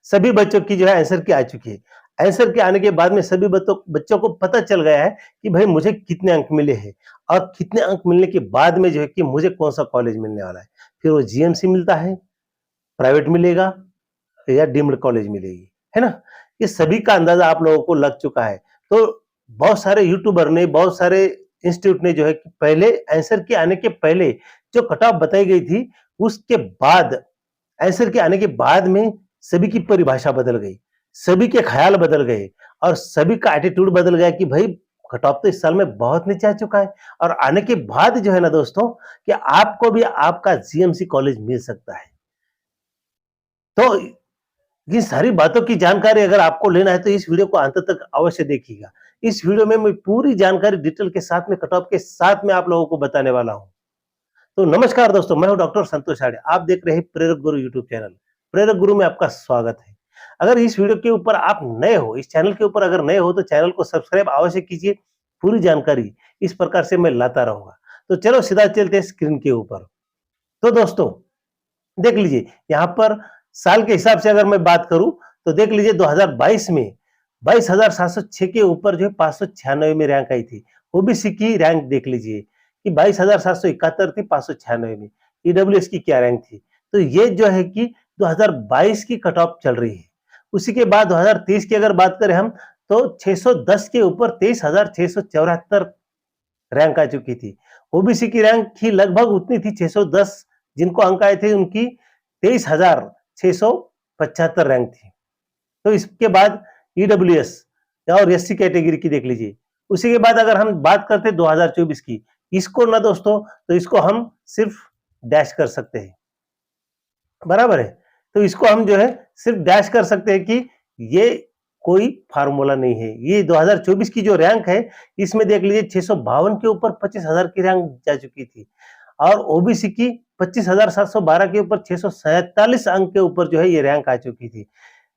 सभी बच्चों की जो है आंसर की आ चुकी है। आंसर के आने के बाद में सभी बच्चों को पता चल गया है कि भाई मुझे कितने अंक मिले हैं और कितने अंक मिलने के बाद में जो है कि मुझे कौन सा कॉलेज मिलने वाला है। फिर वो जीएमसी मिलता है, प्राइवेट मिलेगा या डीम्ड कॉलेज मिलेगी, है ना? ये सभी का अंदाजा आप लोगों को लग चुका है। तो बहुत सारे यूट्यूबर ने, बहुत सारे इंस्टीट्यूट ने जो है कि पहले आंसर के आने के पहले जो कट ऑफ बताई गई थी, उसके बाद आंसर के आने के बाद में सभी की परिभाषा बदल गई, सभी के ख्याल बदल गए और सभी का एटीट्यूड बदल गया कि भाई कट ऑफ तो इस साल में बहुत नीचे आ चुका है और आने के बाद जो है ना दोस्तों कि आपको भी आपका जीएमसी कॉलेज मिल सकता है। तो ये सारी बातों की जानकारी अगर आपको लेना है तो इस वीडियो को अंत तक अवश्य देखिएगा। इस वीडियो में मैं पूरी जानकारी डिटेल के साथ में कट ऑफ के साथ में आप लोगों को बताने वाला हूं। तो नमस्कार दोस्तों, मैं हूं डॉक्टर संतोष आड़े। आप देख रहे हैं प्रेरक गुरु यूट्यूब चैनल। प्रेरक गुरु में आपका स्वागत है। अगर इस वीडियो के ऊपर आप नए हो, इस चैनल के ऊपर अगर नए हो तो चैनल को सब्सक्राइब अवश्य कीजिए। पूरी जानकारी इस प्रकार से मैं लाता रहूंगा। तो चलो सीधा चलते हैं स्क्रीन के ऊपर। तो दोस्तों देख लीजिए, यहाँ पर साल के हिसाब से अगर मैं बात करूं तो देख लीजिए 2022 में 22,706 के ऊपर जो है 596 में रैंक आई थी। ओबीसी की रैंक देख लीजिए कि 22,771 थी 596 में। ईडब्ल्यूएस की क्या रैंक थी, तो ये जो है कि 2022 की कट ऑफ चल रही है। उसी के बाद 2023 की अगर बात करें हम तो 610 के ऊपर 23,674 रैंक आ चुकी थी। ओबीसी की रैंक ही लगभग उतनी थी 610, जिनको अंक आए थे उनकी 23,675 रैंक थी। तो इसके बाद ईडब्ल्यूएस और एससी कैटेगरी की देख लीजिए। उसी के बाद अगर हम बात करते हैं 2024 की, इसको ना दोस्तों तो इसको हम सिर्फ डैश कर सकते हैं, बराबर है। तो इसको हम जो है सिर्फ डैश कर सकते हैं कि ये कोई फार्मूला नहीं है। ये 2024 की जो रैंक है इसमें देख लीजिए 652 के ऊपर 25,000 की रैंक जा चुकी थी और ओबीसी की 25,712 के ऊपर 647 अंक के ऊपर जो है ये रैंक आ चुकी थी।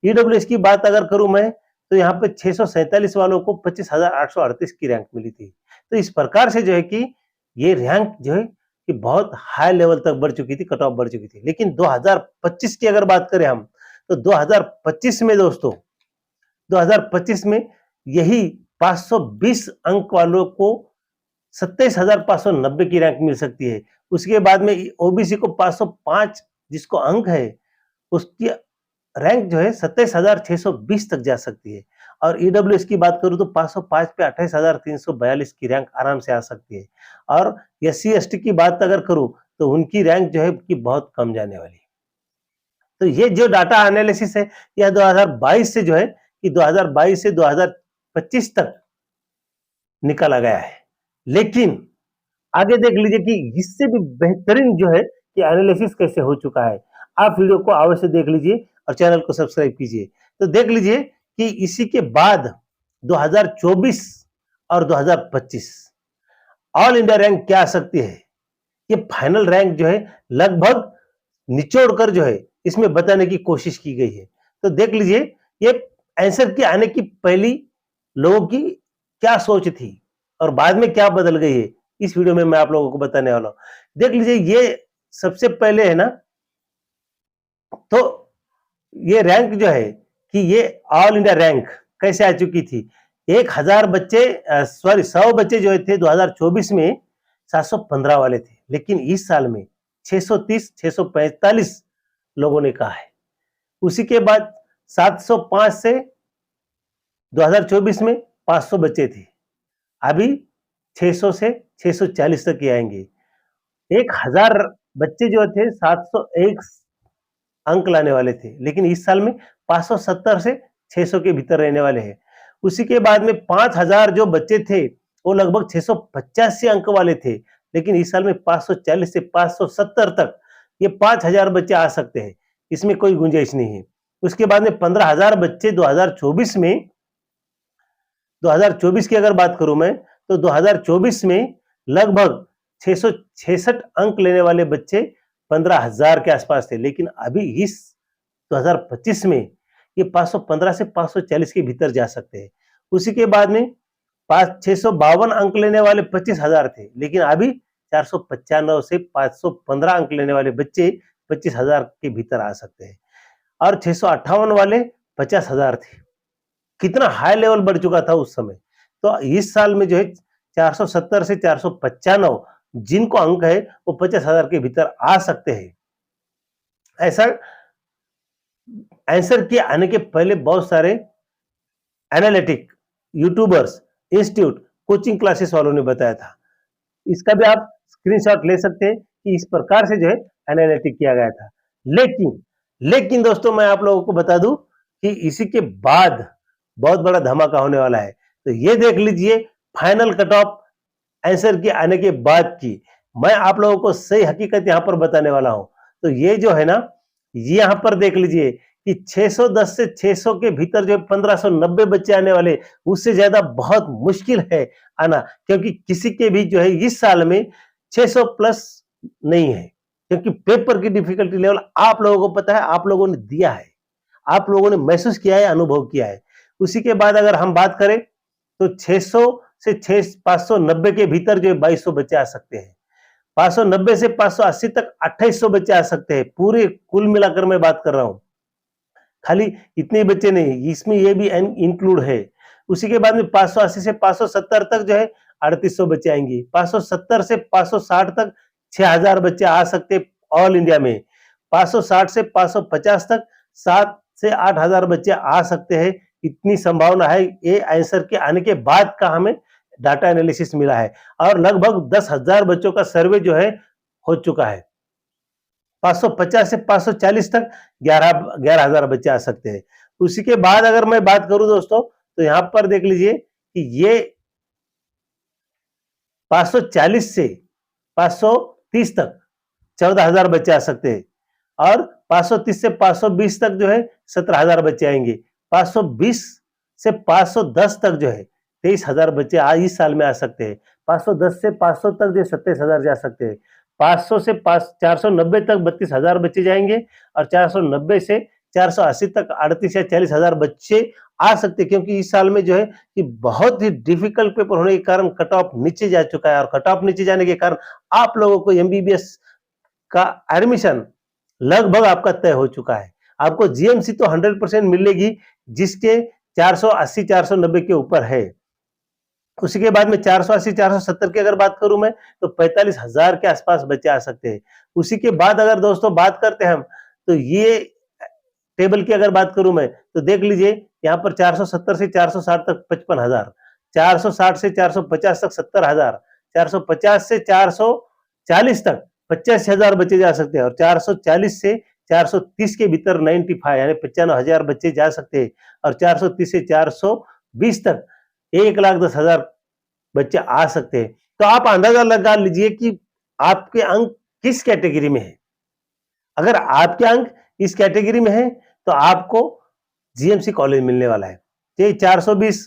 ईडब्ल्यूएस की बात अगर करूं मैं तो यहाँ पे 647 वालों को 25,838 की रैंक मिली थी। तो इस प्रकार से जो है कि ये रैंक जो है कि बहुत हाई लेवल तक बढ़ चुकी थी, कट ऑफ बढ़ चुकी थी। लेकिन 2025 की अगर बात करें हम तो 2025 में दोस्तों 2025 में यही 520 अंक वालों को 27,590 की रैंक मिल सकती है। उसके बाद में ओबीसी को 505 जिसको अंक है उसकी रैंक जो है 27,620 तक जा सकती है और ईडब्ल्यूएस की बात करूं तो 505 पे 28,342 की रैंक आराम से आ सकती है और एससी एसटी की बात अगर करूं तो उनकी रैंक जो है कि बहुत कम जाने वाली है। तो ये जो डाटा एनालिसिस है यह 2022 से जो है कि 2022 से 2025 तक निकाला गया है। लेकिन आगे देख लीजिए कि इससे भी बेहतरीन जो है कि एनालिसिस कैसे हो चुका है। आप वीडियो को अवश्य देख लीजिए और चैनल को सब्सक्राइब कीजिए। तो देख लीजिए कि इसी के बाद 2024 और 2025 ऑल इंडिया रैंक क्या आ सकती है, ये फाइनल रैंक जो है लगभग निचोड़ कर जो है इसमें बताने की कोशिश की गई है। तो देख लीजिए ये आंसर के आने की पहली लोगों की क्या सोच थी और बाद में क्या बदल गई है, इस वीडियो में मैं आप लोगों को बताने वाला हूं। देख लीजिए ये सबसे पहले है ना, तो ये रैंक जो है कि ये ऑल इंडिया रैंक कैसे आ चुकी थी। 1,000 बच्चे सॉरी 100 बच्चे जो थे 2024 में 715 वाले थे, लेकिन इस साल में 630 645 लोगों ने कहा है। उसी के बाद 705 से 2024 में 500 बच्चे थे, अभी 600 से 640 तक ही आएंगे। 1,000 बच्चे जो थे 701 अंक लाने वाले थे, लेकिन इस साल में 570 से 600 के भीतर रहने वाले हैं। उसी के बाद में 5,000 जो बच्चे थे वो लगभग 685 अंक वाले थे, लेकिन इस साल में 540 से 570 तक ये 5,000 बच्चे आ सकते हैं, इसमें कोई गुंजाइश नहीं है। उसके बाद में 15,000 बच्चे 2024 में, 2024 की अगर बात करूं मैं तो 2024 में लगभग 666 अंक लेने वाले बच्चे 15,000 के आसपास थे, लेकिन अभी इस 2025 में ये 515 से 540 के भीतर जा सकते हैं। उसी के बाद में 652 अंक लेने वाले 25,000 थे, लेकिन अभी 495 से 515 अंक लेने वाले बच्चे 25,000 के भीतर आ सकते हैं। और 658 वाले 50,000 थे। कितना हाई लेवल बढ़ चुका था उस समय। तो इस साल में जो है 470 से 495 जिनको अंक है वो 50,000 के भीतर आ सकते हैं। ऐसा आंसर के आने के पहले बहुत सारे analytic, YouTubers, institute, coaching classes वालों ने बताया था। इसका भी आप स्क्रीनशॉट ले सकते हैं कि इस प्रकार से जो है एनालिटिक किया गया था। लेकिन लेकिन दोस्तों मैं आप लोगों को बता दूं कि इसी के बाद बहुत बड़ा धमाका होने वाला है। तो ये देख लीजिए फाइनल कट ऑफ आंसर के आने के बाद की मैं आप लोगों को सही हकीकत यहां पर बताने वाला हूं। तो ये जो है ना, ये यहां पर देख लीजिए कि 610 से 600 के भीतर जो 1590 बच्चे आने वाले, उससे ज्यादा बहुत मुश्किल है आना, क्योंकि किसी के भी जो है इस साल में 600 प्लस नहीं है, क्योंकि पेपर की डिफिकल्टी लेवल आप लोगों को पता है, आप लोगों ने दिया है, आप लोगों ने महसूस किया है, अनुभव किया है। उसी के बाद अगर हम बात करें तो 600 से 590 के भीतर जो 2200 बच्चे आ सकते हैं। 590 से 580 तक 2800 बच्चे आ सकते हैं। पूरे कुल मिलाकर मैं बात कर रहा हूं, खाली इतने बच्चे नहीं, इसमें ये भी इंक्लूड है। उसी के बाद में 580 से 570 तक जो है 3800 बच्चे आएंगे। 570 से 560 तक 6000 बच्चे आ सकते ऑल इंडिया में। 560 से 550 तक 7 से 8000 बच्चे आ सकते हैं। इतनी संभावना है, ये आंसर के आने के बाद का हमें डाटा एनालिसिस मिला है। और लगभग 10,000 बच्चों का सर्वे जो है हो चुका है। 550 से 540 तक 11,000 बच्चे आ सकते हैं। उसी के बाद अगर मैं बात करूं दोस्तों, तो यहां पर देख लीजिए कि ये 540 से 530 तक 14,000 बच्चे आ सकते हैं। और 530 से 520 तक जो है 17,000 बच्चे आएंगे। 520 से 510 तक जो है 23,000 बच्चे इस साल में आ सकते हैं। 510 से 500 तक जो 27,000 जा सकते हैं। 500 से 490 तक 32,000 बच्चे जाएंगे। और 490 से 480 तक 38 या 40,000 बच्चे आ सकते हैं, क्योंकि इस साल में जो है कि बहुत ही डिफिकल्ट पेपर होने के कारण कट ऑफ नीचे जा चुका है। और कट ऑफ नीचे जाने के कारण आप लोगों को एमबीबीएस का एडमिशन लगभग आपका तय हो चुका है। आपको जीएमसी तो 100% मिलेगी, जिसके 480 490 के ऊपर है। उसी के बाद में 480 470 की अगर बात करूं मैं, तो 45,000 के आसपास बच्चे आ सकते हैं। उसी के बाद अगर दोस्तों बात करते हैं हम, तो ये टेबल की अगर बात करूं मैं, तो देख लीजिए यहाँ पर 470 से 460 तक 55,000, 460 से 450 तक 70,000, 450 से 440 तक 85,000 बच्चे जा सकते हैं। और 440 से 430 के भीतर 95 यानी 95,000 बच्चे जा सकते हैं। और 430 से 420 तक 1,10,000 बच्चे आ सकते हैं। तो आप अंदाजा लगा लीजिए कि आपके अंक किस कैटेगरी में है। अगर आपके अंक इस कैटेगरी में है तो आपको जीएमसी कॉलेज मिलने वाला है। ये 420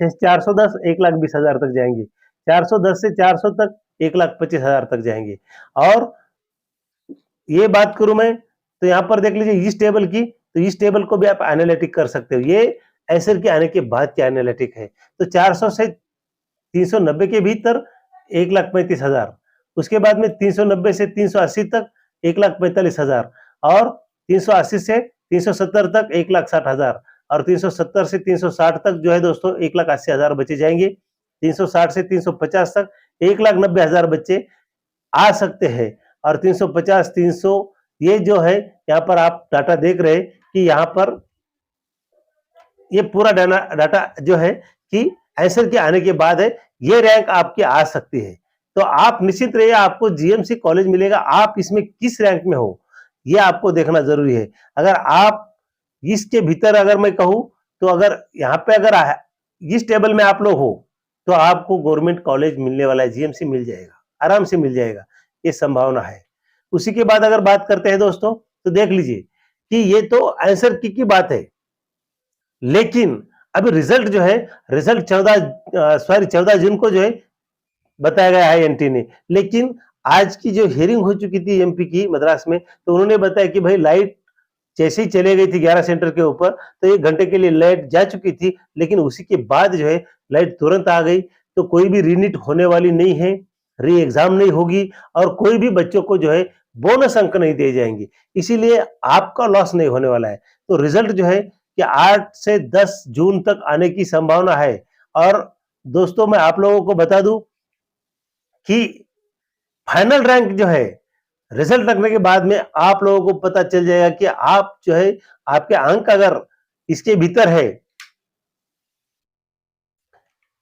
से 410 1,20,000 तक जाएंगे। 410 से 400 तक 1,25,000 तक जाएंगे। और ये बात करूं मैं, तो यहां पर देख लीजिए इस टेबल की, तो इस टेबल को भी आप एनालिटिक कर सकते हो। ये आंसर के आने के बाद क्या एनालिटिक है। तो 400 से 390 के भीतर 1,35,000, उसके बाद में 390 से 380 तक 1,45,000, और 380 से 370 तक 1,60,000, और 370 से 360 तक जो है दोस्तों 1,80,000 बच्चे जाएंगे। 360 से 350 तक 1,90,000 बच्चे आ सकते हैं। और 350 300 ये जो है यहाँ पर आप डाटा देख रहे हैं कि यहाँ पर ये पूरा डाटा जो है कि आंसर के आने के बाद है, ये रैंक आपकी आ सकती है। तो आप निश्चित रहिए, आपको जीएमसी कॉलेज मिलेगा। आप इसमें किस रैंक में हो ये आपको देखना जरूरी है। अगर आप इसके भीतर अगर मैं कहूं, तो अगर यहाँ पे अगर इस टेबल में आप लोग हो, तो आपको गवर्नमेंट कॉलेज मिलने वाला है, जीएमसी मिल जाएगा, आराम से मिल जाएगा, ये संभावना है। उसी के बाद अगर बात करते हैं दोस्तों, तो देख लीजिए कि ये तो आंसर की बात है। लेकिन अभी रिजल्ट जो है, रिजल्ट 14 जून को जो है बताया गया है एनटी ने। लेकिन आज की जो हियरिंग हो चुकी थी एमपी की मद्रास में, तो उन्होंने बताया कि भाई लाइट जैसे ही चले गई थी 11 सेंटर के ऊपर, तो 1 घंटे के लिए लाइट जा चुकी थी, लेकिन उसी के बाद जो है लाइट तुरंत आ गई। तो कोई भी रीनीट होने वाली नहीं है, री एग्जाम नहीं होगी, और कोई भी बच्चों को जो है बोनस अंक नहीं दिए जाएंगे, इसीलिए आपका लॉस नहीं होने वाला है। तो रिजल्ट जो है कि 8 से 10 जून तक आने की संभावना है। और दोस्तों मैं आप लोगों को बता दूं कि फाइनल रैंक जो है रिजल्ट लगने के बाद में आप लोगों को पता चल जाएगा कि आप जो है आपके अंक अगर इसके भीतर है,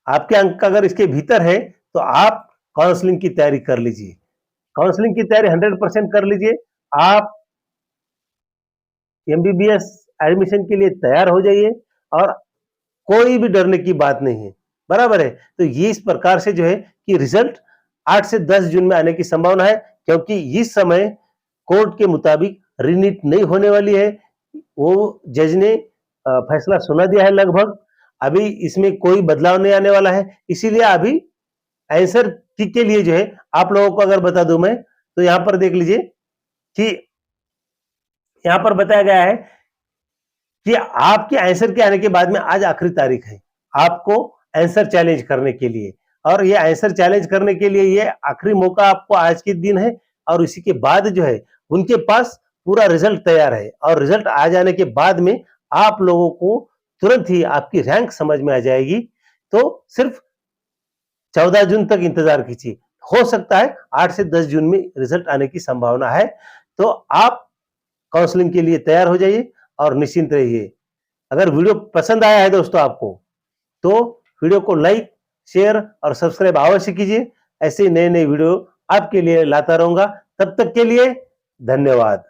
आपके अंक अगर इसके भीतर है तो आप काउंसलिंग की तैयारी कर लीजिए। काउंसलिंग की तैयारी 100% कर लीजिए। आप एमबीबीएस एडमिशन के लिए तैयार हो जाइए और कोई भी डरने की बात नहीं है, बराबर है। तो ये इस प्रकार से जो है कि रिजल्ट 8 से 10 जून में आने की संभावना है, क्योंकि इस समय कोर्ट के मुताबिक रीनीट नहीं होने वाली है। वो जज ने फैसला सुना दिया है लगभग। अभी इसमें कोई बदलाव नहीं आने वाला है, इसीलिए अभी आंसर की के लिए जो है आप लोगों को अगर बता दूं मैं, तो यहां पर देख लीजिए कि यहां पर बताया गया है कि आपके आंसर के आने के बाद में आज आखिरी तारीख है आपको आंसर चैलेंज करने के लिए। और ये आंसर चैलेंज करने के लिए ये आखिरी मौका आपको आज के दिन है। और इसी के बाद जो है उनके पास पूरा रिजल्ट तैयार है, और रिजल्ट आ जाने के बाद में आप लोगों को तुरंत ही आपकी रैंक समझ में आ जाएगी। तो सिर्फ 14 जून तक इंतजार कीजिए, हो सकता है 8 से 10 जून में रिजल्ट आने की संभावना है। तो आप काउंसलिंग के लिए तैयार हो जाइए और निश्चिंत रहिए। अगर वीडियो पसंद आया है दोस्तों आपको, तो वीडियो को लाइक, शेयर और सब्सक्राइब अवश्य कीजिए। ऐसे नए नए वीडियो आपके लिए लाता रहूंगा। तब तक के लिए धन्यवाद।